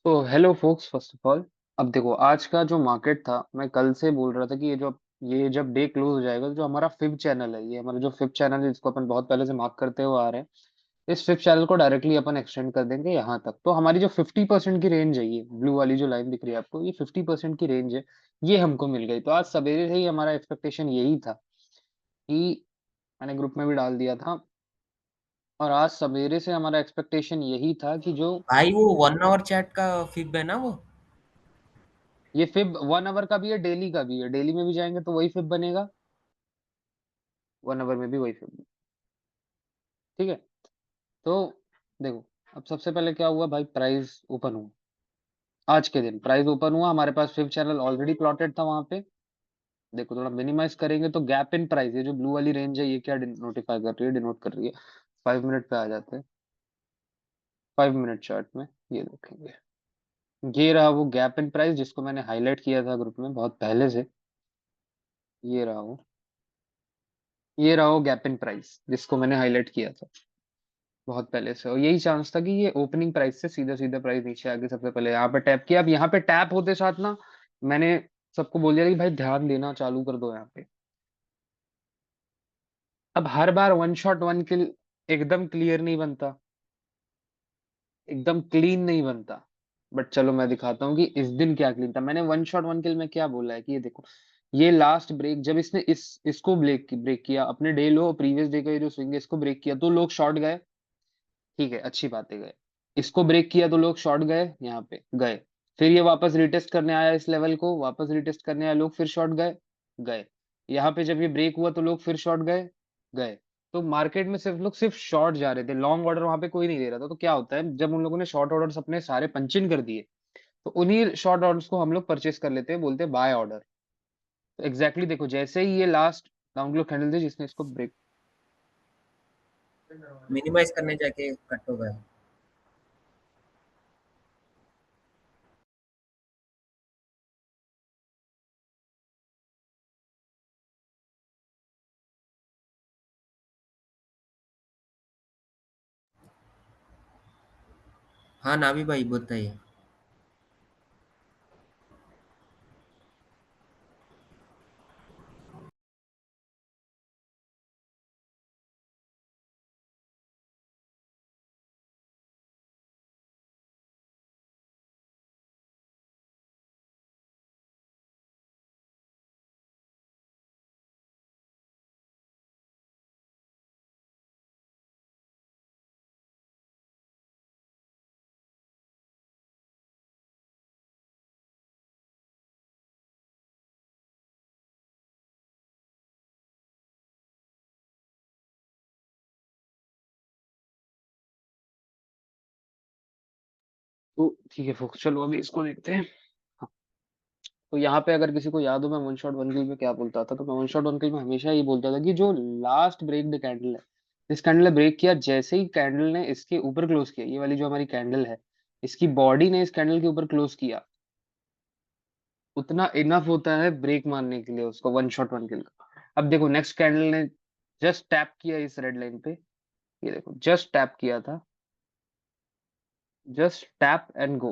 तो hello focus, first of all अब देखो आज का जो मार्केट था, मैं कल से बोल रहा था कि ये जब डे क्लोज हो जाएगा तो जो हमारा फिफ्थ चैनल है, ये हमारा जो फिफ्थ चैनल है जिसको अपन बहुत पहले से मार्क करते हुए आ रहे हैं, इस फिफ्थ चैनल को डायरेक्टली अपन एक्सटेंड कर देंगे यहाँ तक। तो हमारी जो 50% की रेंज है, ये ब्लू वाली जो लाइन दिख रही है आपको, ये 50% की रेंज है, ये हमको मिल गई। तो आज सवेरे से ही हमारा एक्सपेक्टेशन यही था कि मैंने ग्रुप में भी डाल दिया था, और आज सवेरे से हमारा एक्सपेक्टेशन यही था कि जो भाई वो 1 आवर चैट का फिब है ना वो। ये फिब 1 आवर का भी है, डेली का भी है, डेली में भी जाएंगे तो वही फिब बनेगा, 1 आवर में भी वही फिब। ठीक है। तो देखो, अब सबसे पहले क्या हुआ भाई, प्राइस ओपन हुआ। आज के दिन प्राइस ओपन हुआ, हमारे पास फिफ्थ चैनल ऑलरेडी प्लॉटेड था वहां पे। देखो थोड़ा मिनिमाइज करेंगे तो गैप इन प्राइस, ये जो ब्लू वाली रेंज है, ये क्या नोटिफाई कर रही है, डिनोट कर रही है। 5 मिनट पे आ जाते हैं, 5 मिनट चार्ट में ये देखेंगे। ये रहा वो गैप इन प्राइस जिसको मैंने हाईलाइट किया था ग्रुप में बहुत पहले से। ये रहा वो, ये रहा वो गैप इन प्राइस जिसको मैंने हाईलाइट किया था बहुत पहले से। और यही चांस था कि ये ओपनिंग प्राइस से सीधा सीधा प्राइस नीचे आके सबसे पहले यहाँ पे टैप किया। अब यहाँ पे टैप होते साथ ना, मैंने सबको बोल दिया कि भाई ध्यान देना चालू कर दो यहाँ पे। अब हर बार वन शॉट वन किल एकदम क्लियर नहीं बनता, एकदम क्लीन नहीं बनता। बट चलो मैं दिखाता हूँ कि इस दिन क्या क्लीन था। मैंने वन शॉट वन किल में क्या बोला है कि ये देखो, ये लास्ट ब्रेक जब इसने इसको ब्रेक किया, अपने डे लो प्रीवियस डे का ये जो स्विंग है इसको ब्रेक किया तो लोग शॉर्ट गए। ठीक है, अच्छी बात है, गए। इसको ब्रेक किया तो लोग शॉर्ट गए, यहाँ पे गए। फिर ये वापस रिटेस्ट करने आया, इस लेवल को वापस रिटेस्ट करने आया, लोग फिर शॉर्ट गए, गए। यहाँ पे जब ये ब्रेक हुआ तो लोग फिर शॉर्ट गए, गए। तो मार्केट में सिर्फ लोग सिर्फ शॉर्ट जा रहे थे, लॉन्ग ऑर्डर वहां पे कोई नहीं दे रहा था। तो क्या होता है, जब उन लोगों ने शॉर्ट ऑर्डर्स अपने सारे पंचिन कर दिए, तो उन्हीं शॉर्ट ऑर्डर्स को हम लोग परचेस कर लेते हैं, बोलते हैं बाय ऑर्डर। तो एग्जैक्टली देखो, जैसे ही ये लास्ट डाउन ग्लो कैंडल थी जिसने इसको ब्रेक। मिनिमाइज करने जाके कट हो गया। हाँ नाभी भाई बताइए। तो ठीक है फोक्स, चलो अभी इसको देखते हैं। हाँ, तो यहाँ पे अगर किसी को याद हो मैं वन शॉट वन किल में क्या बोलता था, तो मैं वन शॉट वन किल में हमेशा ये बोलता था कि जो लास्ट ब्रेक द कैंडल है, इस कैंडल ने ब्रेक किया, जैसे ही कैंडल ने इसके ऊपर क्लोज किया, ये वाली जो हमारी कैंडल है, इसकी बॉडी ने इस कैंडल के ऊपर क्लोज किया, उतना इनफ होता है ब्रेक मारने के लिए उसको, वन शॉट वन किल का। अब देखो नेक्स्ट कैंडल ने जस्ट टैप किया इस रेड लाइन पे, ये देखो जस्ट टैप किया था, जस्ट टैप एंड गो।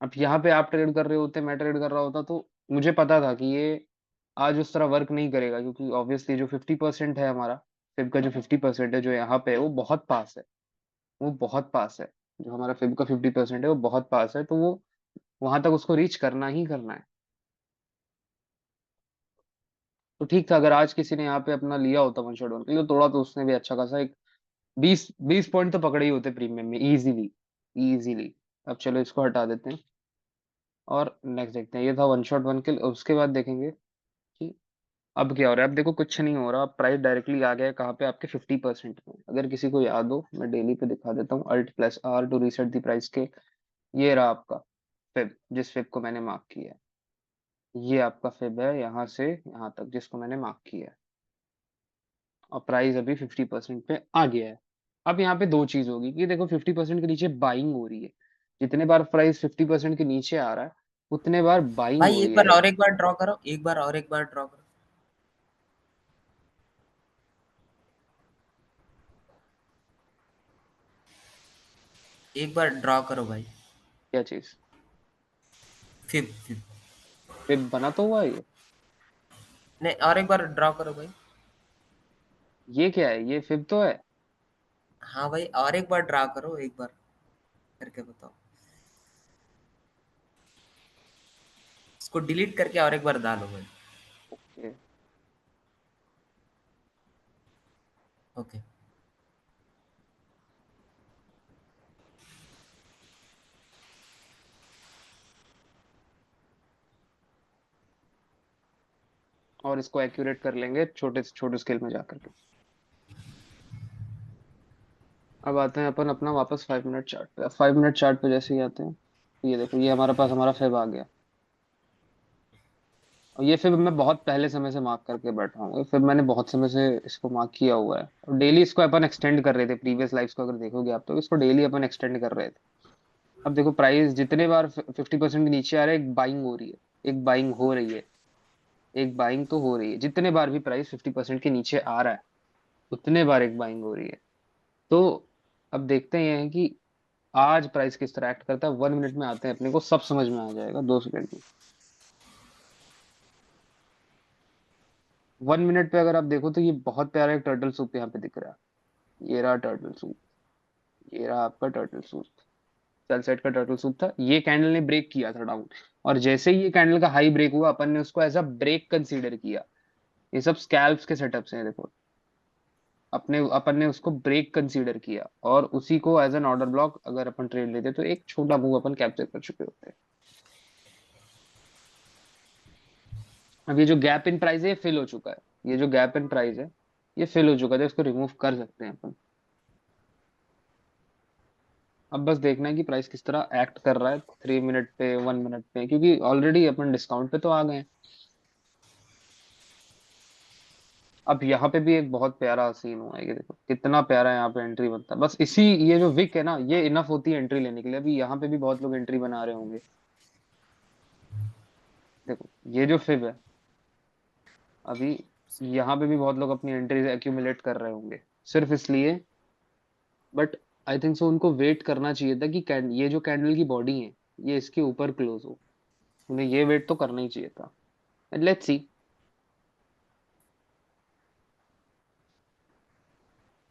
अब यहाँ पे आप ट्रेड कर रहे होते, मैं ट्रेड कर रहा होता, तो मुझे पता था कि ये आज उस तरह वर्क नहीं करेगा, क्योंकि ऑब्वियसली जो 50% है हमारा, फिब का जो 50% है जो यहाँ पे है, वो बहुत पास है, वो बहुत पास है। जो हमारा फिब का 50% है वो बहुत पास है, तो वो वहां तक उसको रीच करना ही करना है। तो ठीक था, अगर आज किसी ने यहाँ पे अपना लिया होता वन शॉट वन के लिए, तो तोड़ा तो उसने भी अच्छा खासा एक 20 पॉइंट तो पकड़े ही होते प्रीमियम में, इजीली, इजीली। अब चलो इसको हटा देते हैं और नेक्स्ट देखते हैं। ये था वन शॉट वन किल। उसके बाद देखेंगे कि अब क्या हो रहा है। अब देखो कुछ नहीं हो रहा, प्राइस डायरेक्टली आ गया है कहाँ पे, आपके 50% में। अगर किसी को याद हो, मैं डेली पे दिखा देता हूँ, Alt plus R to reset the price के। ये रहा आपका फिब, जिस फिब को मैंने मार्क किया है, ये आपका फिब है यहाँ से यहाँ तक जिसको मैंने मार्क किया है। और प्राइस अभी 50% पे आ गया है। अब यहाँ पे दो चीज होगी कि देखो 50% के नीचे बाइंग हो रही है, जितने बार प्राइस 50% के नीचे आ रहा है उतने बार बाइंग भाई हो एक रही बार है। और एक बार ड्रॉ करो, एक बार और एक बार ड्रॉ करो। एक बार ड्रॉ करो भाई। क्या चीज? Fib fib. फिब बना तो हुआ है ये। नहीं, और एक बार ड्रॉ करो भाई। ये क्या है? ये फिब तो है। हाँ भाई, और एक बार ड्रॉ करो, एक बार करके बताओ। इसको डिलीट करके और एक बार डालो भाई। ओके। ओके। और इसको एक्यूरेट कर लेंगे छोटे से छोटे स्केल में जाकर के। अब आते हैं अपन अपना वापस 5 मिनट चार्ट पे। 5 मिनट चार्ट पे जैसे ही आते हैं तो ये देखो, ये हमारे पास हमारा फेब आ गया। और ये फिर मैं बहुत पहले समय से मार्क करके बैठा हूँ, फिर मैंने बहुत समय से इसको मार्क किया हुआ है, और डेली इसको अपन एक्सटेंड कर रहे थे। प्रीवियस लाइफ्स को अगर देखोगे आप तो इसको डेली अपन एक्सटेंड कर रहे थे। अब देखो प्राइस जितने बार 50% के नीचे आ रहा है, एक बाइंग हो रही है, एक बाइंग हो रही है, एक बाइंग तो हो रही है। जितने बार भी प्राइस 50% के नीचे आ रहा है, उतने बार एक बाइंग हो रही है। तो अब देखते हैं कि आज प्राइस किस तरह एक्ट करता है। 1 मिनट में आते हैं, अपने को सब समझ में आ जाएगा 2 सेकंड में। 1 मिनट पे अगर आप देखो तो ये बहुत प्यारा एक टर्टल सूप यहाँ पे दिख रहा है। ये रहा टर्टल सूप, ये रहा आपका टर्टल सूप। सेल साइड का टर्टल सूप था, ये कैंडल ने ब्रेक किया था डाउन। और जैसे ही ये कैंडल का हाई ब्रेक हुआ, अपन ने उसको एज अ ब्रेक कंसीडर किया। ये सब स्कैल्प्स के सेटअप्स हैं देखो। अपने अपन ने उसको ब्रेक कंसीडर किया, और उसी को एज एन ऑर्डर ब्लॉक अगर अपन ट्रेड लेते तो एक छोटा मूव अपन कैप्चर कर चुके होते हैं। अब ये जो गैप इन प्राइस है ये फिल हो चुका है। ये जो गैप इन प्राइस है ये फिल हो चुका है, तो इसको रिमूव कर सकते हैं अपन। अब बस देखना है कि प्राइस किस तरह एक्ट कर रहा है 3 मिनट पे, 1 मिनट पे, क्योंकि ऑलरेडी अपन डिस्काउंट पे तो आ गए हैं। अब यहाँ पे भी एक बहुत प्यारा सीन हुआ है, ये देखो कितना प्यारा यहाँ पे एंट्री बनता है। बस इसी, ये जो विक है ना, ये इनफ होती है एंट्री लेने के लिए। अभी यहाँ पे भी बहुत लोग एंट्री बना रहे होंगे। देखो ये जो फिब है, अभी यहाँ पे भी बहुत लोग अपनी एंट्रीज एक्यूमुलेट कर रहे होंगे, सिर्फ इसलिए। बट आई थिंक सो उनको वेट करना चाहिए था कि ये जो कैंडल की बॉडी है ये इसके ऊपर क्लोज हो। उन्हें ये वेट तो करना ही चाहिए था। Let's see,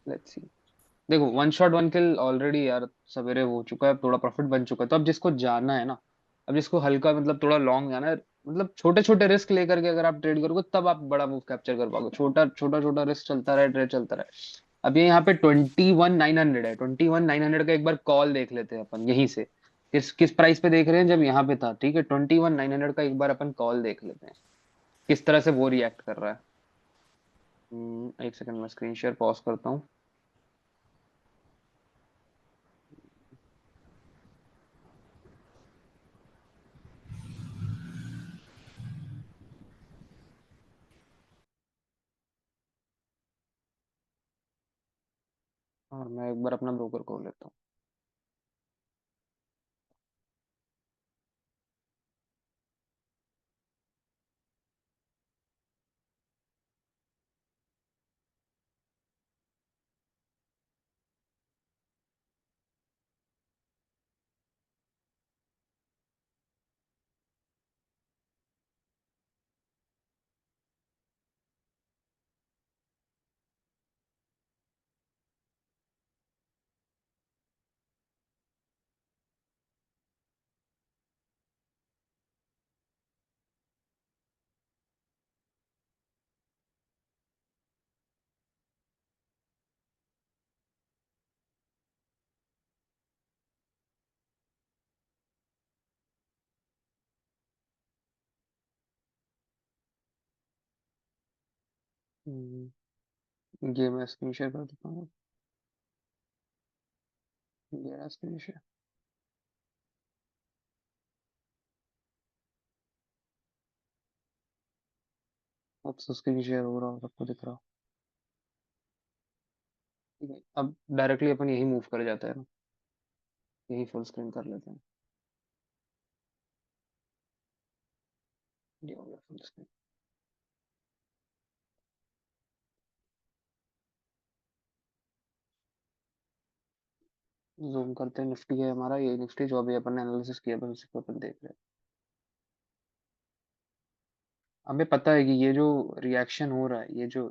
let's see. देखो वन शॉट वन किल ऑलरेडी यार सवेरे हो चुका है, थोड़ा प्रॉफिट बन चुका है। तो अब जिसको जाना है ना, अब जिसको हल्का मतलब थोड़ा लॉन्ग जाना है, मतलब छोटे छोटे रिस्क लेकर के अगर आप ट्रेड करोगे तब आप बड़ा मूव कैप्चर कर पाओगे। छोटा छोटा छोटा रिस्क चलता रहे, ट्रेड चलता रहे। अब ये यहाँ पे 21,900 है। 21,900 का एक बार कॉल देख लेते हैं अपन यहीं से। किस किस प्राइस पे देख रहे हैं? जब यहाँ पे था, ठीक है। 21,900 का एक बार अपन कॉल देख लेते हैं, किस तरह से वो रिएक्ट कर रहा है। एक सेकंड में स्क्रीन शेयर पॉज करता हूँ। और मैं एक बार अपना ब्रोकर खोल लेता हूँ। ये मैं स्क्रीन शेयर कर देता हूँ। ये रहा स्क्रीन शेयर। अब स्क्रीन शेयर हो रहा हो, सबको दिख रहा। ठीक है, अब डायरेक्टली अपन यही मूव कर जाते हैं ना, यही फुल स्क्रीन कर लेते हैं। ये हो गया फुल स्क्रीन। जूम करते हैं, निफ्टी है हमारा, ये निफ्टी जो अभी अपन ने एनालिसिस किया बस उसी को अपन देख रहे हैं। हमें पता है कि ये जो रिएक्शन हो रहा है, ये जो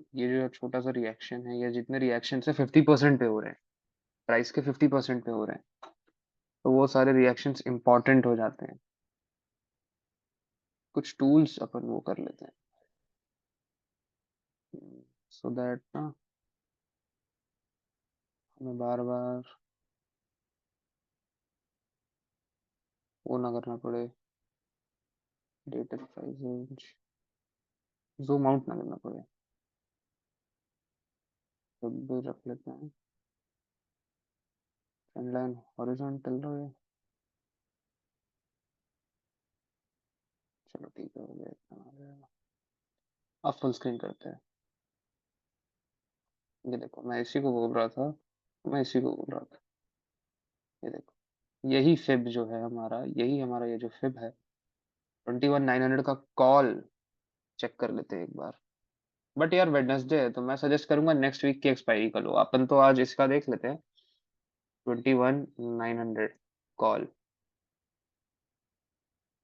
छोटा सा रिएक्शन है, ये जितने रिएक्शन से 50% पे हो रहे हैं, प्राइस के 50% पे हो रहे हैं, तो वो सारे रिएक्शंस इंपॉर्टेंट हो जाते हैं। कुछ टूल्स अपन वो कर लेते हैं सो दैट ना हमें बार बार वो ना करना पड़े, डेटा साइज जूम आउट ना करना पड़े, तब भी रख लेते हैं ट्रेंड लाइन हॉरिजॉन्टल रहे। चलो ठीक है, हो गया, इतना आ जाएगा। अब फुल स्क्रीन करते हैं। ये देखो, मैं इसी को बोल रहा था, मैं इसी को बोल रहा था। ये देखो, यही फिब जो है हमारा, यही हमारा ये जो फिब है 21,900 का कॉल, चेक कर लेते हैं एक बार। बट यार वेडनेसडे है, तो मैं सजेस्ट करूंगा नेक्स्ट वीक की एक्सपायरी का लो, अपन तो आज इसका देख लेते हैं। 21,900 कॉल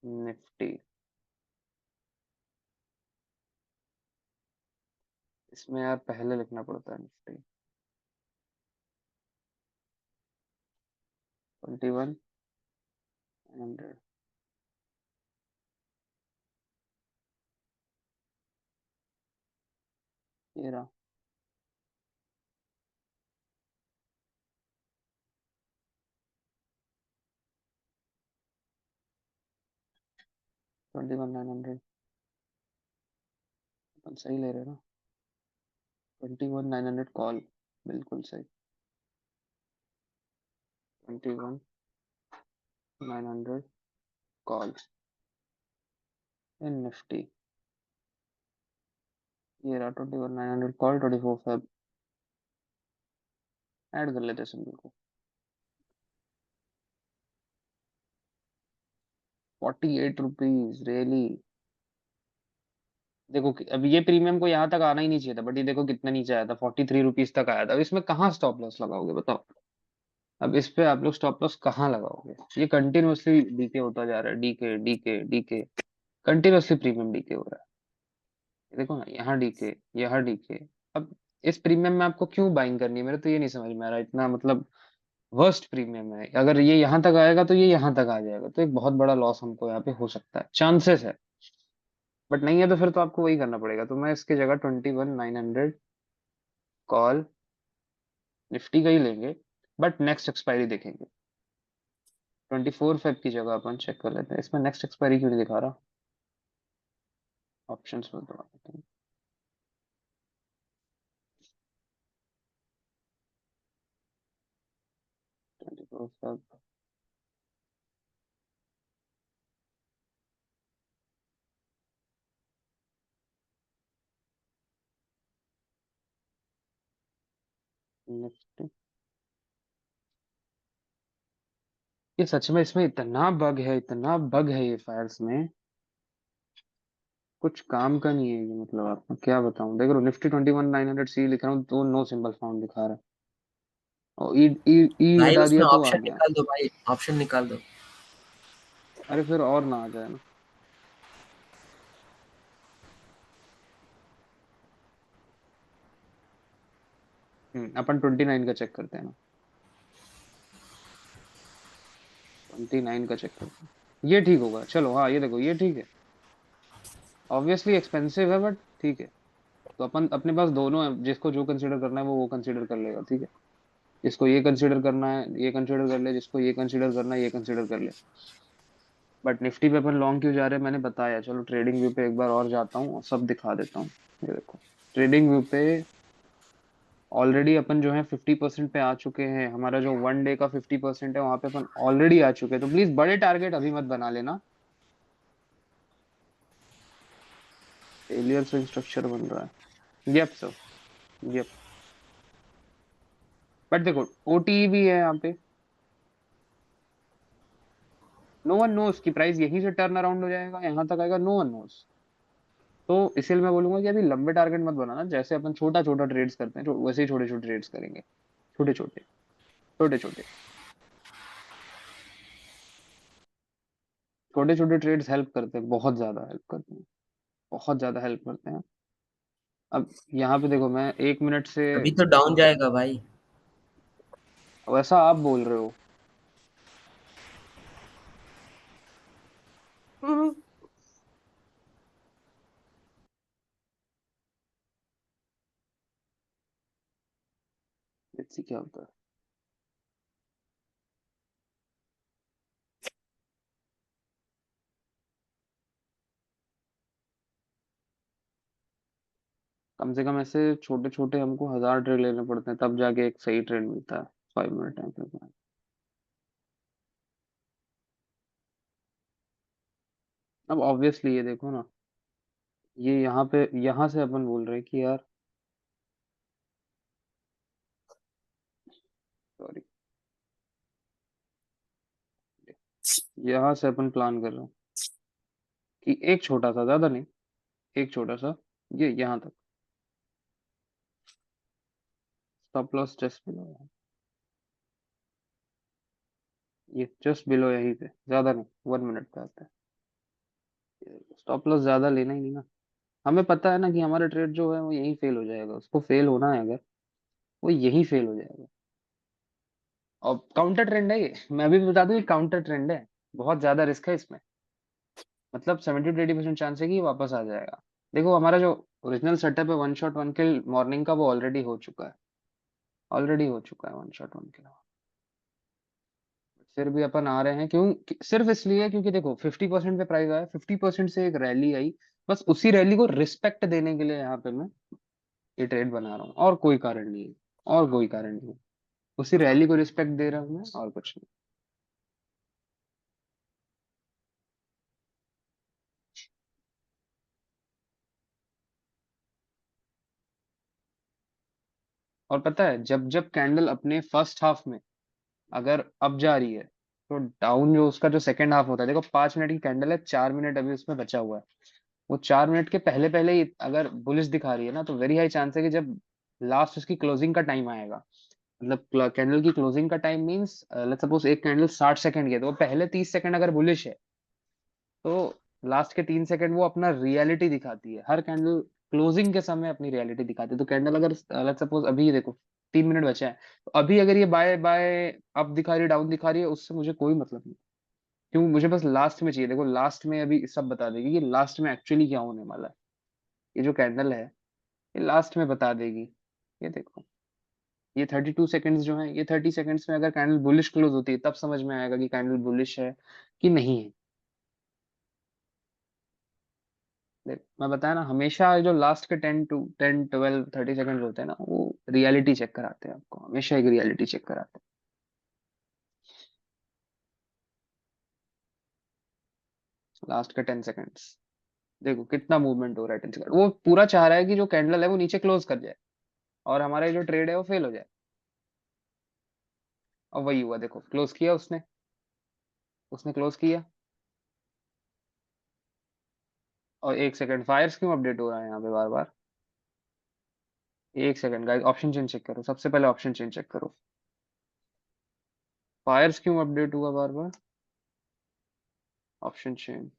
निफ्टी, इसमें यार पहले लिखना पड़ता है निफ्टी। 21,900, ये रहा। 21,900 अपन सही ले रहे हैं ना? 21,900 कॉल, बिल्कुल सही। 21,900 कॉल इन निफ्टी, ये रहा 21,900 कॉल, 24 फेब। ऐड कर लेते हैं सिंबल को। 48 रुपीज रियली? देखो अब ये प्रीमियम को यहाँ तक आना ही नहीं चाहिए था, बट ये देखो कितना नीचे आया था, 43 रुपीज तक आया था। अब इसमें कहाँ स्टॉप लॉस लगाओगे बताओ? अब इस पे आप लोग स्टॉप लॉस कहाँ लगाओगे? ये कंटिन्यूअसली डीके होता जा रहा है, decay decay decay, continuously premium decay हो रहा है। ये देखो ना, यहाँ डीके, यहाँ डीके। अब इस प्रीमियम में आपको क्यों बाइंग करनी है, मेरे तो ये नहीं समझ में आ रहा, इतना मतलब वर्स्ट प्रीमियम है। अगर ये यहाँ तक आएगा तो ये यहाँ तक आ जाएगा, तो एक बहुत बड़ा लॉस हमको यहाँ पे हो सकता है, चांसेस है। बट नहीं है तो फिर तो आपको वही करना पड़ेगा, तो मैं इसकी जगह 21,900 कॉल निफ्टी का ही लेंगे, बट नेक्स्ट एक्सपायरी देखेंगे। 24 फेब की जगह अपन चेक कर लेते हैं, इसमें नेक्स्ट एक्सपायरी क्यों नहीं दिखा रहा? ऑप्शंस में दबा देते हैं। 24 फेब निफ्टी, ये सच में इसमें इतना बग है, इतना बग है ये फाइल्स में, कुछ काम का नहीं है ये। मतलब आपको क्या बताऊं, देख लो निफ्टी 21,900 लिख रहा हूँ तो नो सिंबल फाउंड दिखा रहा है, और ई ई ई भाई हटा उसमें दिया तो आ ऑप्शन गया। निकाल दो भाई, ऑप्शन निकाल दो। अरे फिर और ना आ जाए ना। अपन 29 का चेक करते हैं ना, 29 का चेक करते हैं, ये ठीक होगा। चलो हाँ, ये देखो ये ठीक है, ऑब्वियसली एक्सपेंसिव है बट ठीक है। तो अपन अपने पास दोनों है, जिसको जो कंसीडर करना है वो कंसीडर कर लेगा, ठीक है। जिसको ये कंसीडर करना है ये कंसीडर कर ले, जिसको ये कंसीडर करना है ये कंसीडर कर ले। बट निफ्टी पे अपन लॉन्ग क्यों जा रहे हैं मैंने बताया। चलो ट्रेडिंग व्यू पे एक बार और जाता हूँ और सब दिखा देता हूँ। ये देखो, ट्रेडिंग व्यू पे ऑलरेडी अपन जो है 50% पे आ चुके हैं। हमारा जो 1 डे का 50% है वहां पे अपन ऑलरेडी आ चुके हैं, तो प्लीज बड़े टारगेट अभी मत बना लेना। फेलियर स्विंग स्ट्रक्चर बन रहा है, यप सर, यप। बट देखो ओटी भी है यहाँ पे, नो वन नोस की प्राइस यहीं से टर्न अराउंड हो जाएगा, यहाँ तक आएगा, नो वन नोस। तो इसीलिए मैं बोलूंगा कि अभी लंबे टारगेट मत बनाना, जैसे अपन छोटा छोटा ट्रेड्स करते हैं वैसे ही छोटे छोटे ट्रेड्स करेंगे, छोटे छोटे छोटे छोटे। छोटे छोटे ट्रेड्स हेल्प करते हैं, बहुत ज्यादा हेल्प करते हैं, बहुत ज्यादा हेल्प करते हैं। अब यहाँ पे देखो, मैं 1 मिनट से, अभी तो डाउन जाएगा भाई। वैसा आप बोल रहे हो। लेट्स सी क्या होता है। कम से कम ऐसे छोटे छोटे हमको 1000 ट्रेड लेने पड़ते हैं, तब जाके एक सही ट्रेड मिलता है 5 मिनट टाइम पे। अब ऑब्वियसली ये देखो ना, ये यहाँ पे, यहाँ से अपन बोल रहे हैं कि यार, सॉरी, यहाँ से अपन प्लान कर रहे हैं कि एक छोटा सा, ज्यादा नहीं, एक छोटा सा, ये यहाँ तक स्टॉप लॉस जस्ट बिलो, ये जस्ट बिलो यहीं पे, ज्यादा नहीं, 1 मिनट पे आता है। स्टॉप लॉस ज्यादा लेना ही नहीं ना, हमें पता है ना कि हमारा ट्रेड जो है वो यही फेल हो जाएगा, उसको फेल होना है अगर, वो यही फेल हो जाएगा। और काउंटर ट्रेंड है ये, मैं अभी भी बता दूं, ये काउंटर ट्रेंड है, बहुत ज्यादा रिस्क है इसमें। मतलब 70 to 80% चांस है कि ये वापस आ जाएगा। देखो हमारा जो ओरिजिनल सेटअप है, वन शॉट वन किल मॉर्निंग का, वो ऑलरेडी हो चुका है, ऑलरेडी हो चुका है वन शॉट वन किल। फिर भी अपन आ रहे हैं क्यों? सिर्फ इसलिए क्योंकि देखो 50% पे प्राइस आया, 50% से एक रैली आई, बस उसी रैली को रिस्पेक्ट देने के लिए यहाँ पे मैं ये ट्रेड बना रहा हूँ, और कोई कारण नहीं है, और कोई कारण नहीं है। उसी रैली को रिस्पेक्ट दे रहा हूँ मैं, और कुछ नहीं। और पता है, जब जब कैंडल अपने फर्स्ट हाफ में अगर अप जा रही है, तो डाउन जो उसका जो सेकंड हाफ होता है, देखो 5 मिनट की कैंडल है, 4 मिनट अभी उसमें बचा हुआ है, वो 4 मिनट के पहले पहले ही अगर बुलिश दिखा रही है ना, तो वेरी हाई चांस है कि जब लास्ट उसकी क्लोजिंग का टाइम आएगा, मतलब कैंडल की क्लोजिंग का टाइम मींस, लेट्स सपोज एक कैंडल 60 सेकंड की है, तो वो पहले 30 सेकंड अगर बुलिश है, तो लास्ट के 3 सेकंड वो अपना रियलिटी दिखाती है, हर कैंडल क्लोजिंग के समय अपनी रियलिटी दिखाती है। तो कैंडल अगर लेट्स सपोज अभी ये देखो 3 मिनट बचा है, तो अभी अगर ये बाय बाय अप दिखा रही है, डाउन दिखा रही है, उससे मुझे कोई मतलब नहीं, क्यों? मुझे बस लास्ट में चाहिए, देखो लास्ट में अभी सब बता देगी कि लास्ट में एक्चुअली क्या होने वाला है। ये जो कैंडल है, ये लास्ट में बता देगी। ये देखो, ये 32 सेकेंड्स जो है, ये 30 सेकेंड्स में अगर कैंडल बुलिश क्लोज होती है, तब समझ में आएगा कि कैंडल बुलिश है कि नहीं है। देख मैं बताया ना, हमेशा जो लास्ट के 10 to 10 12 30 सेकंड होते हैं ना, वो रियलिटी चेक कराते हैं आपको, हमेशा एक रियलिटी चेक कराते हैं लास्ट के 10 सेकंड्स। देखो कितना मूवमेंट हो रहा है 10 सेकंड, वो पूरा चाह रहा है कि जो कैंडल है वो नीचे क्लोज कर जाए, और हमारा ये जो ट्रेड है वो फेल हो जाए। और वही हुआ, देखो क्लोज किया उसने, उसने क्लोज किया। और 1 सेकंड, फायर्स क्यों अपडेट हो रहा है यहाँ पे बार बार? 1 second guys, option change check करो, सबसे पहले ऑप्शन चेंज चेक करो, फायर्स क्यों अपडेट हुआ बार बार? ऑप्शन चेंज,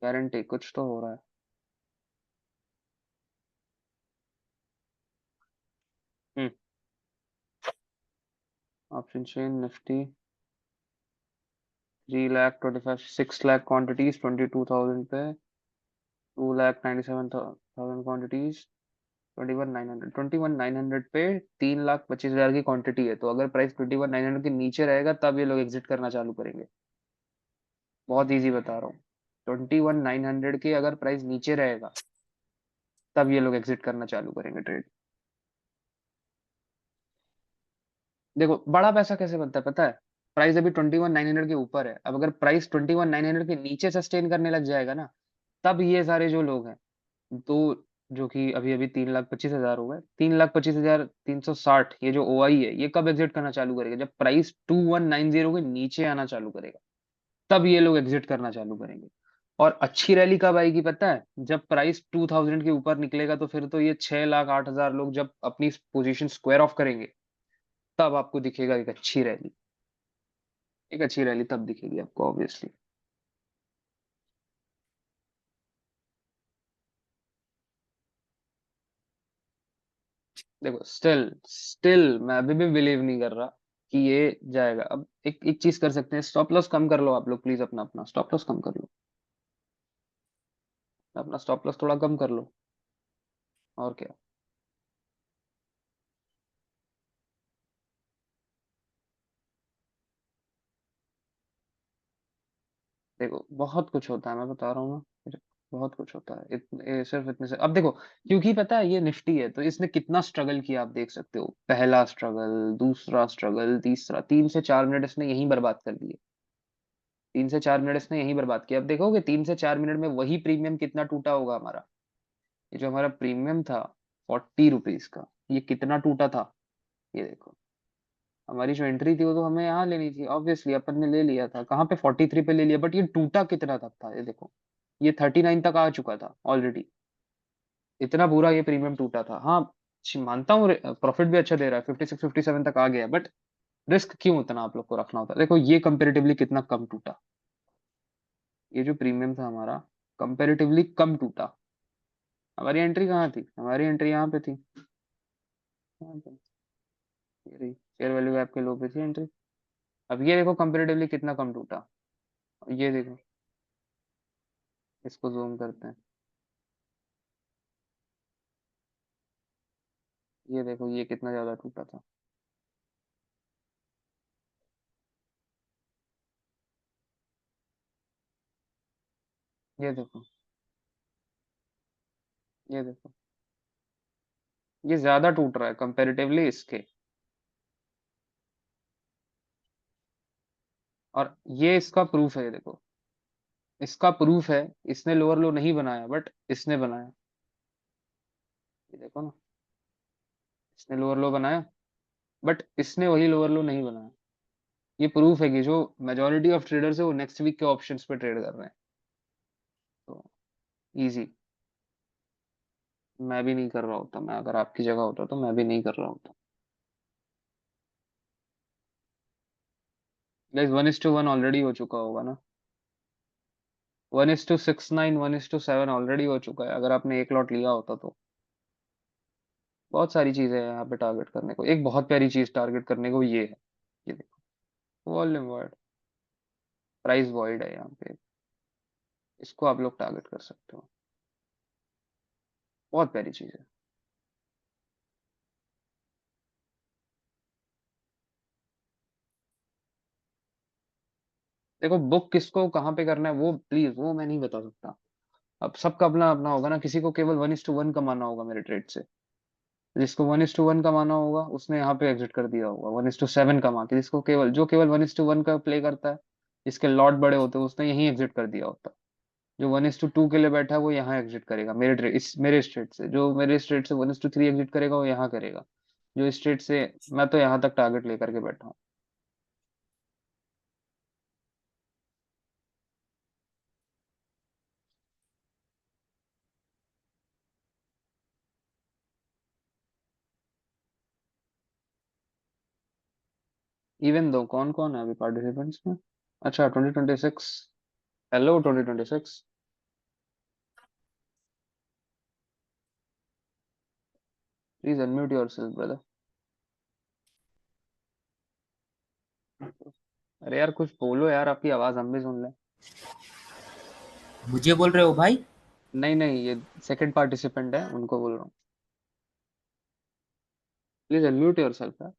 गारंटी कुछ तो हो रहा है। Hmm, option change Nifty 3,25,000 6 lakh quantities 22,000 पे, 2,97,000 क्वांटिटीज 21,900 पे, 3,25,000 की क्वांटिटी है, तो अगर प्राइस 21,900 के नीचे रहेगा तब ये लोग एग्जिट करना चालू करेंगे। बहुत इजी बता रहा हूँ, 21,900 के अगर प्राइस नीचे रहेगा, तब ये लोग एग्जिट करना चालू करेंगे ट्रेड। देखो बड़ा पैसा कैसे बनता है पता है? प्राइस अभी 21,900 के ऊपर है, अब अगर प्राइस 21,900 के नीचे सस्टेन करने लग जाएगा ना, तब ये सारे जो लोग हैं, तो जो कि अभी अभी 3,25,000 हो गए, 3,25,360, ये जो ओआई है, ये कब एग्जिट करना चालू करेगा? जब प्राइस 2190 के नीचे आना चालू करेगा, तब ये लोग एग्जिट करना चालू करेंगे। और अच्छी रैली कब आएगी पता है? जब प्राइस 2000 के ऊपर निकलेगा, तो फिर तो ये 6,08,000 लोग जब अपनी पोजीशन स्क्वायर ऑफ करेंगे, तब आपको दिखेगा एक अच्छी रैली, एक अच्छी रैली तब दिखेगी आपको ऑब्वियसली। देखो स्टिल स्टिल मैं अभी भी बिलीव नहीं कर रहा कि ये जाएगा। अब एक एक चीज कर सकते हैं, स्टॉप लॉस कम कर लो आप लोग प्लीज, अपना अपना स्टॉप लॉस कम कर लो, अपना स्टॉप लॉस थोड़ा कम कर लो। और क्या। देखो बहुत कुछ होता है, मैं बता रहा हूँ ना, बहुत कुछ होता है। सिर्फ इतने से अब देखो, क्योंकि पता है ये निफ्टी है तो इसने कितना स्ट्रगल किया आप देख सकते हो। पहला स्ट्रगल, दूसरा स्ट्रगल, तीसरा, 3 से 4 मिनट इसने यही बर्बाद कर दिए। 3 से 4 मिनट इसने यही बर्बाद किया। अब देखोगे 3 से 4 मिनट में वही प्रीमियम कितना टूटा होगा हमारा। ये जो हमारा प्रीमियम था 40 रुपीज का, ये कितना टूटा था, ये देखो। हमारी जो एंट्री थी वो तो हमें यहाँ लेनी थी ऑब्वियसली, अपन ने ले लिया था कहाँ पे, 43 पे ले लिया, बट ये टूटा कितना तक था ये देखो। ये 39 तक आ चुका था ऑलरेडी। इतना बुरा ये प्रीमियम टूटा था। हाँ मानता हूँ प्रॉफिट भी अच्छा दे रहा है, 56 57 तक आ गया, बट रिस्क क्यों उतना आप लोग को रखना होता है। देखो ये कंपेरेटिवली कितना कम टूटा, ये जो प्रीमियम था हमारा कंपेरेटिवली कम टूटा। हमारी एंट्री कहाँ थी, हमारी एंट्री यहाँ पे थी, यहाँ पे। ये रही शेयर वैल्यू गैप के लो पे थी एंट्री। अब ये देखो कंपेरेटिवली कितना कम टूटा। ये देखो, इसको जूम करते हैं, ये देखो ये कितना ज्यादा टूटा था। ये देखो, ये देखो, ये ज्यादा टूट रहा है कंपेरेटिवली इसके। और ये इसका प्रूफ है, ये देखो, इसका प्रूफ है। इसने लोअर लो नहीं बनाया बट इसने बनाया, ये देखो ना, इसने लोअर लो बनाया बट इसने वही लोअर लो नहीं बनाया। ये प्रूफ है कि जो मेजोरिटी ऑफ ट्रेडर्स है वो नेक्स्ट वीक के ऑप्शंस पे ट्रेड कर रहे हैं। तो इजी। मैं भी नहीं कर रहा होता, मैं अगर आपकी जगह होता तो मैं भी नहीं कर रहा होता। गाइस 1:1 ऑलरेडी हो चुका होगा ना। 1:69, 1:7 ऑलरेडी हो चुका है, अगर आपने एक लॉट लिया होता तो। बहुत सारी चीजें हैं यहाँ पे टारगेट करने को, एक बहुत प्यारी चीज टारगेट करने को ये है, ये देखो, वॉल्यूम वर्ड, प्राइस वॉइड है यहाँ पे, इसको आप लोग टारगेट कर सकते हो। बहुत प्यारी चीज है। देखो बुक किसको कहाँ पे करना है वो प्लीज वो मैं नहीं बता सकता। अब सबका अपना अपना होगा ना, किसी को केवल 1:1 कमाना होगा मेरे ट्रेड से। जिसको 1:1 कमाना होगा उसने यहाँ पे एग्जिट कर दिया होगा 1:7 कमा के। जिसको केवल जो केवल 1:1 का प्ले करता है, जिसके लॉट बड़े होते हैं, उसने यही एग्जिट कर दिया होता। जो 1:2 के लिए बैठा है वो यहाँ एग्जिट करेगा मेरे ट्रेड, इस मेरे स्ट्रेट से। जो मेरे स्ट्रेट से 1:3 एग्जिट करेगा वो यहाँ करेगा। जो स्ट्रेट से मैं तो यहाँ तक टारगेट लेकर के बैठा हूँ। इवन दो कौन कौन है अभी पार्टिसिपेंट्स में। अच्छा 2026। Hello 2026। Please unmute your self brother. अरे यार कुछ बोलो यार, आपकी आवाज हम भी सुन लें। मुझे बोल रहे हो भाई? नहीं नहीं, ये सेकंड पार्टिसिपेंट है उनको बोल रहा हूँ। प्लीज अनम्यूट योर सेल्फ यार।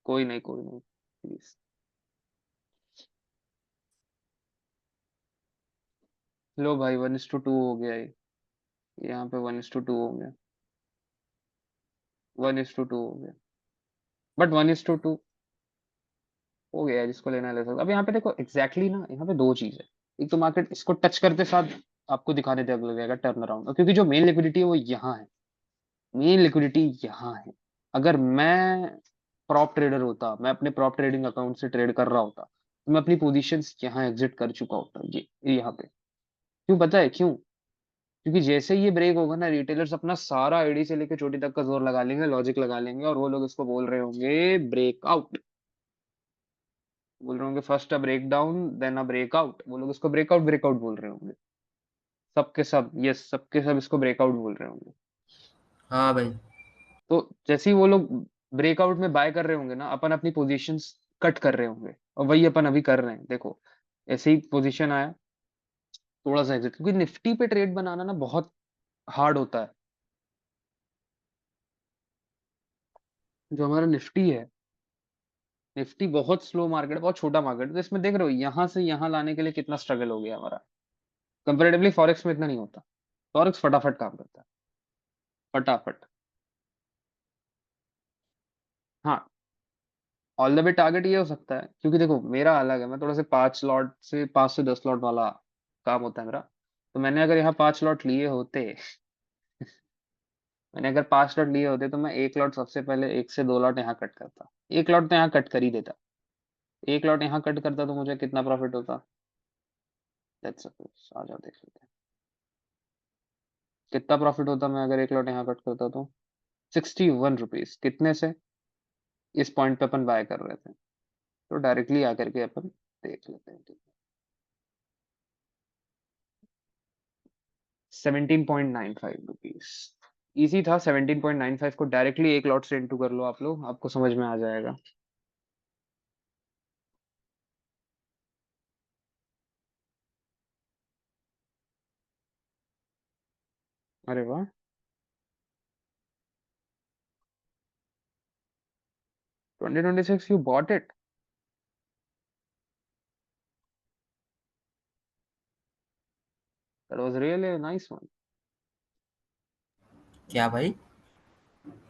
कोई नहीं, कोई नहीं, प्लीज। लो भाई 1:2 हो गया ये। यहाँ पे 1:2 हो गया, 1:2 हो गया, बट 1:2 हो गया है, जिसको लेना है ले सकता। अब यहाँ पे देखो एग्जैक्टली ना, यहाँ पे दो चीज है। एक तो मार्केट इसको टच करते साथ आपको दिखाने दे लग जाएगा टर्न अराउंड, क्योंकि जो मेन लिक्विडिटी है वो यहाँ है। मेन लिक्विडिटी यहाँ है। अगर मैं प्रॉप ट्रेडर होता, मैं अपने प्रॉप ट्रेडिंग अकाउंट से ट्रेड कर रहा होता, तो मैं अपनी पोजीशंस यहाँ एग्जिट कर चुका होता, ये यहाँ पे। क्यों पता है क्यों? क्योंकि जैसे ही ये ब्रेक होगा ना, रिटेलर्स अपना सारा आईडी से लेके चोटी तक का जोर लगा लेंगे, लॉजिक लगा लेंगे, और वो लोग इसको बोल रहे होंगे ब्रेकआउट। बोल रहे होंगे first a break down then a breakout, वो लोग इसको ब्रेकआउट ब्रेकआउट बोल रहे होंगे। सबके सब, यस, सबके सब इसको ब्रेकआउट बोल रहे होंगे। हाँ भाई। तो जैसे ही वो लोग ब्रेकआउट में बाय कर रहे होंगे ना, अपन अपनी पोजीशंस कट कर रहे होंगे, और वही अपन अभी कर रहे हैं, देखो। ऐसे ही पोजीशन आया, थोड़ा सा एग्जिट, क्योंकि निफ्टी पे ट्रेड बनाना ना बहुत हार्ड होता है। जो हमारा निफ्टी है, निफ्टी बहुत स्लो मार्केट है, बहुत छोटा मार्केट है, तो इसमें देख रहे हो यहाँ से यहाँ लाने के लिए कितना स्ट्रगल हो गया हमारा। कंपेरेटिवली फॉरेक्स में इतना नहीं होता। फॉरेक्स फटाफट काम करता है, फटाफट। हाँ, ऑल द वे टारगेट ये हो सकता है, क्योंकि देखो मेरा अलग है, मैं थोड़ा से 5 से 10 लॉट वाला काम होता है मेरा। तो मैंने अगर यहाँ 5 लॉट लिए होते, मैंने अगर 5 लॉट लिए होते, तो मैं एक लॉट सबसे पहले 1 से 2 लॉट यहाँ कट करता। एक लॉट तो यहाँ कट कर ही देता। एक लॉट यहाँ कट करता तो मुझे कितना प्रॉफिट होता? लेट्स सपोज, आ जाओ देख लेते हैं कितना प्रॉफिट होता। मैं अगर एक लॉट यहाँ कट करता तो 61 रुपीज, कितने से? इस पॉइंट पे अपन बाय कर रहे थे, तो डायरेक्टली आकर के अपन देख लेते हैं, ठीक है। 17.95 रुपीज, इजी था। 17.95 को डायरेक्टली एक लॉट से इंटू कर लो आप लोग, आपको समझ में आ जाएगा। अरे वाह, 2026 you bought it? That was really a nice one. क्या भाई?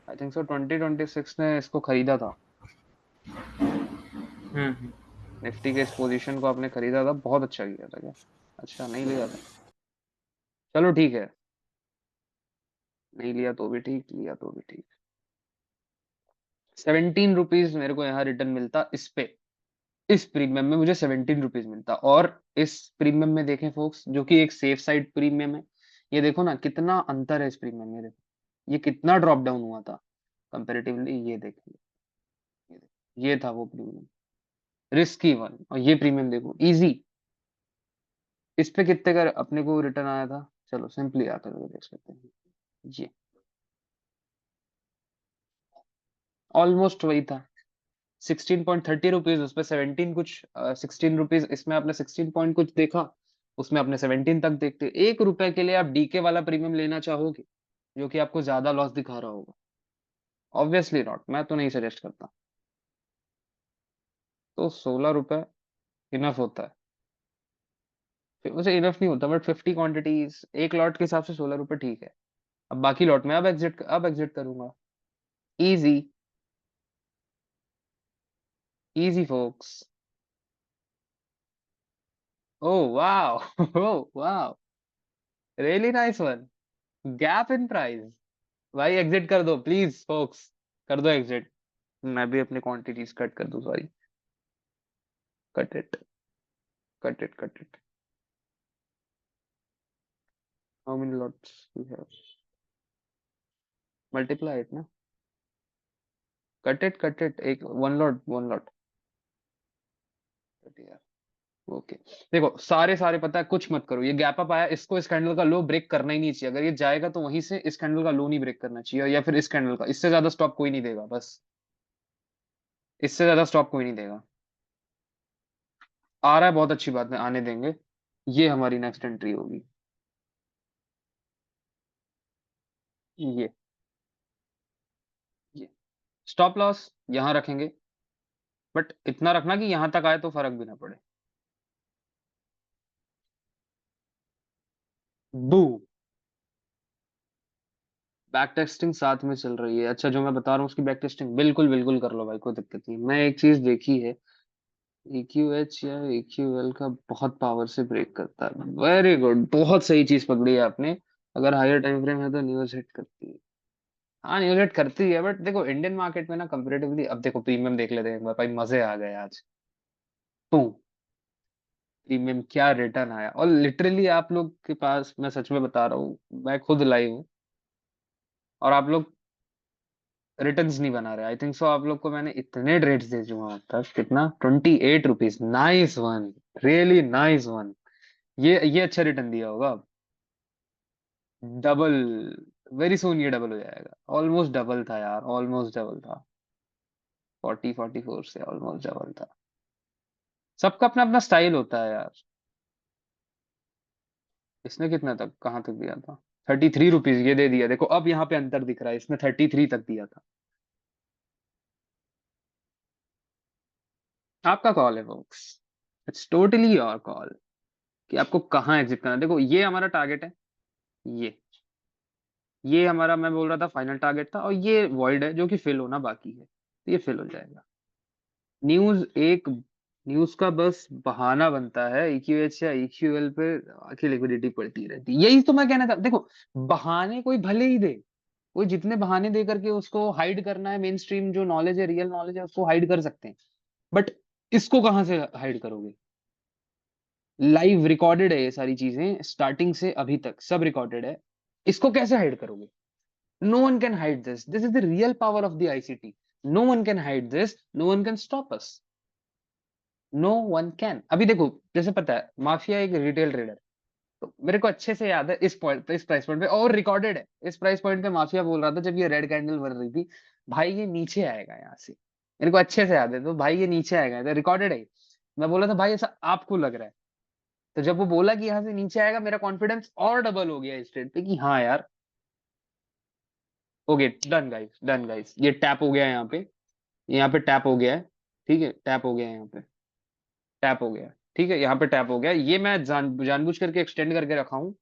आई थिंक सो 2026 ने इसको खरीदा था। हम्म। निफ्टी के इस पोजीशन को आपने खरीदा था, बहुत अच्छा किया था क्या? अच्छा नहीं लिया था? चलो ठीक है, नहीं लिया तो भी ठीक, लिया तो भी ठीक। 17 रुपीज मेरे को यहाँ रिटर्न मिलता इस पे। इस प्रीमियम में मुझे 17 रुपीज मिलता, और इस प्रीमियम में देखें फोक्स, जो कि एक सेफ साइड प्रीमियम है, ये देखो ना कितना अंतर है इस प्रीमियम में, देखो ये कितना ड्रॉप डाउन हुआ था कंपेरेटिवली। ये देखिए, ये था वो प्रीमियम, रिस्की वन, और ये प्रीमियम देखो इजी। इस पे कितने का अपने को रिटर्न आया था? चलो सिंपली आकर के देख सकते हैं। ये ऑलमोस्ट वही था, 16.30 रुपीज, उस पे 17 कुछ, 16 रुपीज इसमें आपने 16 पॉइंट कुछ देखा, उसमें आपने 17 तक देखते। 1 रुपए के लिए आप डीके वाला प्रीमियम लेना चाहोगे, जो कि आपको ज्यादा लॉस दिखा रहा होगा? ऑब्वियसली नॉट, मैं तो नहीं सजेस्ट करता। तो 16 रुपए इनफ होता है। फिर उसे इनफ नहीं होता, बट 50 क्वांटिटीज एक लॉट के हिसाब से 16 रुपए ठीक है। अब बाकी लॉट में अब एग्जिट करूंगा। Easy, easy focus. ओह वाह, ओह वाह, really nice one. Gap in price. भाई एग्जिट कर दो प्लीज फोक्स, कर दो एग्जिट। मैं भी अपनी क्वांटिटीज कट कर दूं, sorry. Cut it, cut it, cut it. How many lots we have? Multiply it ना। कट इट, कट इट, एक one lot, one lot. Okay. देखो सारे सारे पता है, कुछ मत करो, ये गैप अप आया, इसको इस कैंडल का लो ब्रेक करना ही नहीं चाहिए। अगर ये जाएगा तो वहीं से इस कैंडल का लो नहीं ब्रेक करना चाहिए, या फिर इस कैंडल का, इससे ज्यादा स्टॉप कोई नहीं देगा बस। इससे ज्यादा स्टॉप कोई नहीं देगा। आ रहा है, बहुत अच्छी बात है, आने देंगे। ये हमारी नेक्स्ट एंट्री होगी। ये ये स्टॉप लॉस यहाँ रखेंगे, बट इतना रखना कि यहाँ तक आए तो फर्क भी ना पड़े। बू, बैक टेस्टिंग साथ में चल रही है। अच्छा, जो मैं बता रहा हूँ उसकी बैक टेस्टिंग बिल्कुल बिल्कुल कर लो भाई, कोई दिक्कत नहीं। मैं एक चीज देखी है, EQH या EQL का बहुत पावर से ब्रेक करता है। वेरी गुड, बहुत सही चीज पकड़ी है आपने। अगर हायर टाइम फ्रेम है तो न्यूज हिट करती है। हाँ न्यूज हिट करती है, बट देखो इंडियन मार्केट में ना कंपेरेटिवली, अब देखो प्रीमियम देख लेते हैं एक बार भाई, मजे आ गए आज। प्रीमियम क्या रिटर्न आया, और लिटरली आप लोग के पास, मैं सच में बता रहा हूँ, मैं खुद लाइव हूँ और आप लोग रिटर्न्स नहीं बना रहे। आई थिंक सो आप लोग को मैंने इतने रेट्स दे चुका हूँ अब तक, कितना, 28 rupees, nice one, really nice one. ये अच्छा रिटर्न दिया होगा। डबल, वेरी सुन ये डबल हो जाएगा, ऑलमोस्ट डबल था यार, ऑलमोस्ट डबल था, 40-44 से ऑलमोस्ट डबल था। सबका अपना अपना स्टाइल होता है यार। इसने कितना तक, कहाँ तक दिया था, 33 रुपीज ये दे दिया, देखो अब यहाँ पे अंतर दिख रहा है, इसने 33 तक दिया था। आपका कॉल है folks, it's totally your call कि आपको कहाँ एग्जिट करना है। देखो ये हमारा टारगेट है, ये ये हमारा, मैं बोल रहा था फाइनल टारगेट था, और ये वॉइड है जो कि फिल होना बाकी है, तो ये फिल हो जाएगा। न्यूज एक, न्यूज का बस बहाना बनता है, EQH या EQL पे आके लिक्विडिटी पड़ती रहती है, यही तो मैं कहना था। देखो बहाने कोई भले ही दे, कोई जितने बहाने दे करके उसको हाइड करना है, मेन स्ट्रीम जो नॉलेज है, रियल नॉलेज है, उसको हाइड कर सकते हैं, बट इसको कहाँ से हाइड करोगे। लाइव रिकॉर्डेड है ये सारी चीजें, स्टार्टिंग से अभी तक सब रिकॉर्डेड है, इसको कैसे हाइड करोगे। No one can hide this, this is the real power of the ICT। No one can hide this, no one can stop us, no one can. अभी देखो, जैसे पता है माफिया एक रिटेल ट्रेडर, तो मेरे को अच्छे से याद है इस पॉइंट पे, इस प्राइस पॉइंट पे, और रिकॉर्डेड है, इस प्राइस पॉइंट पे माफिया बोल रहा था जब ये रेड कैंडल बन रही थी, भाई ये नीचे आएगा यहाँ से, मेरे को अच्छे से याद है, तो भाई ये नीचे आएगा, तो रिकॉर्डेड है। मैं बोला था भाई ऐसा आपको लग रहा है, तो जब वो बोला कि यहाँ से नीचे आएगा, मेरा कॉन्फिडेंस और डबल हो गया इस ट्रेड पे कि हाँ यार, okay done guys, done guys, ये टैप हो गया यहाँ पे टैप हो गया है, ठीक है, टैप हो गया है यहाँ पे, टैप हो गया है, ठीक है, यहाँ पे टैप हो गया है। ये मैं जानबूझ करके एक्सटेंड करके रखा हूँ,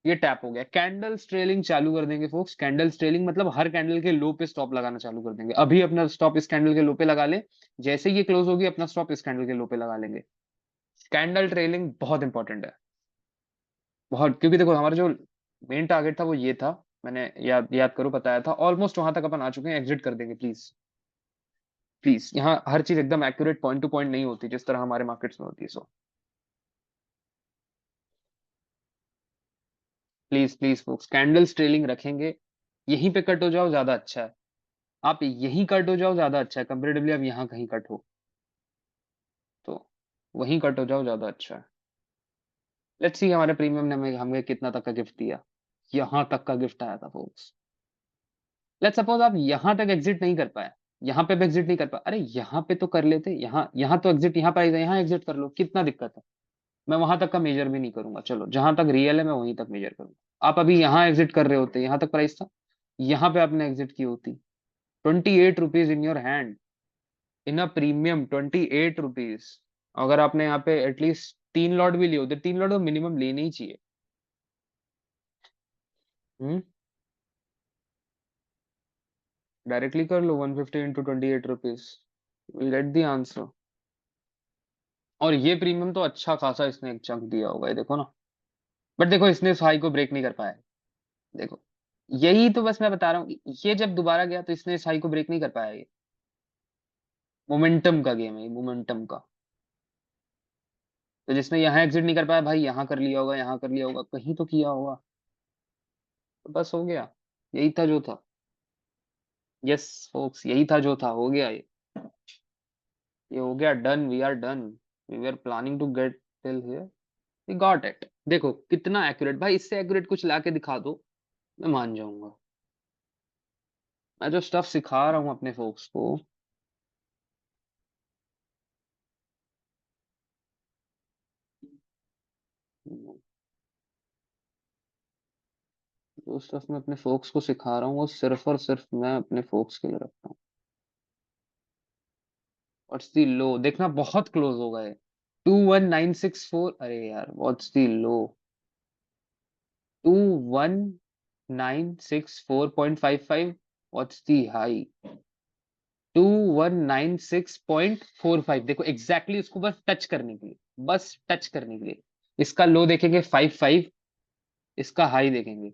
ये टैप हो गया। कैंडल स्ट्रेलिंग चालू कर देंगे फोक्स, कैंडल स्ट्रेलिंग मतलब हर कैंडल के लो पे स्टॉप लगाना चालू कर देंगे। अभी अपना स्टॉप इस कैंडल के लो पे लगा ले, जैसे ही ये क्लोज होगी अपना स्टॉप इस कैंडल के लो पे लगा लेंगे। कैंडल ट्रेलिंग बहुत इंपॉर्टेंट है, बहुत, क्योंकि देखो हमारा जो मेन टारगेट था वो ये था, मैंने याद याद करो बताया था, ऑलमोस्ट वहां तक अपन आ चुके हैं, एग्जिट कर देंगे प्लीज। प्लीज, यहाँ हर चीज एकदम एक्यूरेट पॉइंट टू पॉइंट नहीं होती जिस तरह हमारे मार्केट्स में होती है, so please please folks, candle trailing रखेंगे, यहीं पे कट हो जाओ ज्यादा अच्छा है। आप यहीं कट हो जाओ ज्यादा अच्छा है, कंपेरेटिवली आप यहाँ कहीं कट हो, तो वहीं कट हो जाओ ज्यादा अच्छा है। लेट्स सी हमारे प्रीमियम ने हमें हमें कितना तक का गिफ्ट दिया। यहाँ तक का गिफ्ट आया था फोक्स। लेट्स सपोज आप यहाँ तक एग्जिट नहीं कर पाए, यहाँ पे भी एग्जिट नहीं कर पाए, अरे यहाँ पे तो कर लेते, यहाँ यहाँ तो एग्जिट, यहाँ पे यहाँ एग्जिट कर लो, कितना दिक्कत है। मैं वहां तक का मेजर भी नहीं करूंगा, चलो जहां तक रियल है मैं वहीं तक मेजर करूंगा। आप अभी यहाँ एग्जिट कर रहे होते, यहाँ तक प्राइस था, यहाँ पे आपने एग्जिट की होती, 28 rupees in your hand, in a premium 28 rupees. अगर आपने यहाँ पे एटलीस्ट 3 लॉट भी लिए होते, 3 लॉट तो मिनिमम लेने ही चाहिए। हम्म, डायरेक्टली कर लो, 150 × 28 rupees, will get the answer. और ये प्रीमियम तो अच्छा खासा इसने एक चंक दिया होगा, ये देखो ना, बट देखो इसने इस हाई को ब्रेक नहीं कर पाया है। देखो यही तो बस मैं बता रहा हूँ, ये जब दोबारा गया तो इसने इस हाई को ब्रेक नहीं कर पाया, ये मोमेंटम का गेम है, ये मोमेंटम का। तो जिसने यहाँ एग्जिट नहीं कर पाया भाई, यहाँ कर लिया होगा, यहाँ कर लिया होगा, कहीं तो किया होगा, तो बस हो गया, यही था जो था। यस फोक्स, यही था जो था, हो गया ये हो गया, done, we are done, we were planning to get till here, we got it. देखो कितना एक्यूरेट भाई, इससे एक्यूरेट कुछ लाके दिखा दो, मैं मान जाऊंगा। मैं जो स्टफ सिखा रहा हूँ अपने फोक्स को, जो स्टफ मैं अपने फोक्स को सिखा रहा हूँ वो सिर्फ और सिर्फ मैं अपने फोक्स के लिए रखता हूँ। व्हाट्स द लो, देखना बहुत क्लोज हो गए, 21964, अरे यार what's the low, 21964.55, what's the high, 2196.45। देखो एग्जैक्टली उसको बस टच करने के लिए, बस टच करने के लिए। इसका लो देखेंगे 55, इसका हाई देखेंगे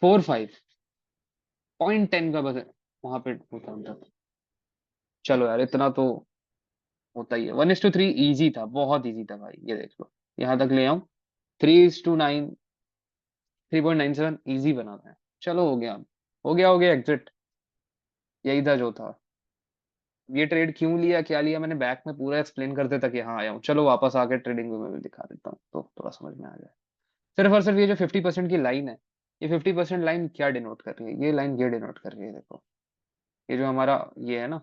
45.10 का, बस वहां पे होता होता। चलो यार इतना तो होता ही है। 1:3 इजी था, बहुत इजी था भाई, ये देख लो यहाँ तक ले आऊं। 3:9, 3.97 इजी बनाना है। चलो हो गया, हो गया, हो गया एग्जिट। यही था जो था। ये ट्रेड क्यों लिया, क्या लिया, मैंने बैक में पूरा एक्सप्लेन कर देता कि हाँ आया हूँ। चलो वापस आके ट्रेडिंग व्यू में भी दिखा देता हूँ तो थोड़ा समझ में आ जाए। सिर्फ और सिर्फ ये जो 50% की लाइन है, ये 50% लाइन क्या डिनोट कर रही है, ये लाइन ये डिनोट कर रही है, देखो ये जो हमारा ये है ना,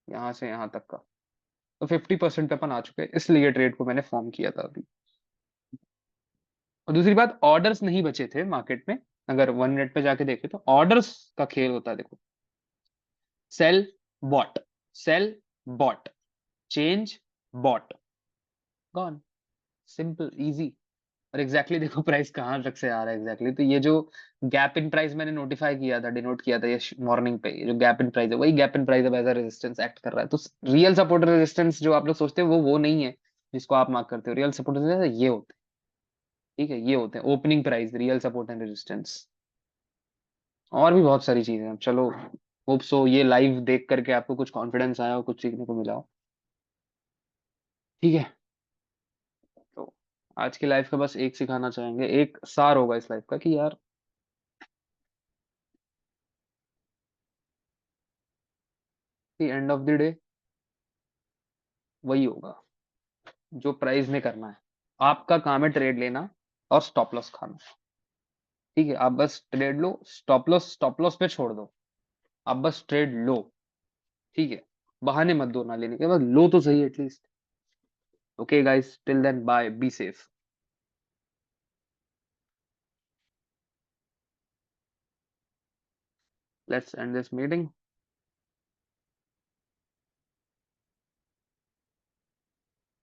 यहाँ से यहाँ तक का, तो 50% पे अपन आ चुके हैं, इसलिए ट्रेड को मैंने फॉर्म किया था अभी। और दूसरी बात, ऑर्डर्स नहीं बचे थे मार्केट में। अगर 1 मिनट पे जाके देखे तो ऑर्डर्स का खेल होता है, देखो sell bot, sell bot, change bot, gone, simple easy. और एग्जैक्टली देखो प्राइस कहाँ तक से आ रहा है एग्जैक्टली, तो ये जो गैप इन प्राइस मैंने नोटिफाई किया था, डिनोट किया था ये मॉर्निंग पे, ये जो गैप इन प्राइस है वही गैप इन प्राइस अब एज रेजिस्टेंस एक्ट कर रहा है। तो रियल सपोर्ट रेजिस्टेंस जो आप लोग सोचते हैं वो नहीं है जिसको आप मार्क करते हो। रियल सपोर्ट रेजिस्टेंस ये होते हैं, ठीक है, ये होते हैं opening price, real support and resistance. और भी बहुत सारी चीजें हैं। चलो होप सो ये लाइव देख करके आपको कुछ कॉन्फिडेंस आया हो, कुछ सीखने को मिला हो। ठीक है, तो आज की लाइफ का बस एक सिखाना चाहेंगे, एक सार होगा इस लाइफ का कि यार एंड ऑफ द डे वही होगा जो प्राइस ने करना है। आपका काम है ट्रेड लेना और स्टॉप लॉस खाना। ठीक है, आप बस ट्रेड लो, स्टॉप लॉस पे छोड़ दो, आप बस ट्रेड लो। ठीक है, बहाने मत दो ना लेने के, बस लो तो सही at least. Okay guys, till then bye, be safe. Let's end this meeting.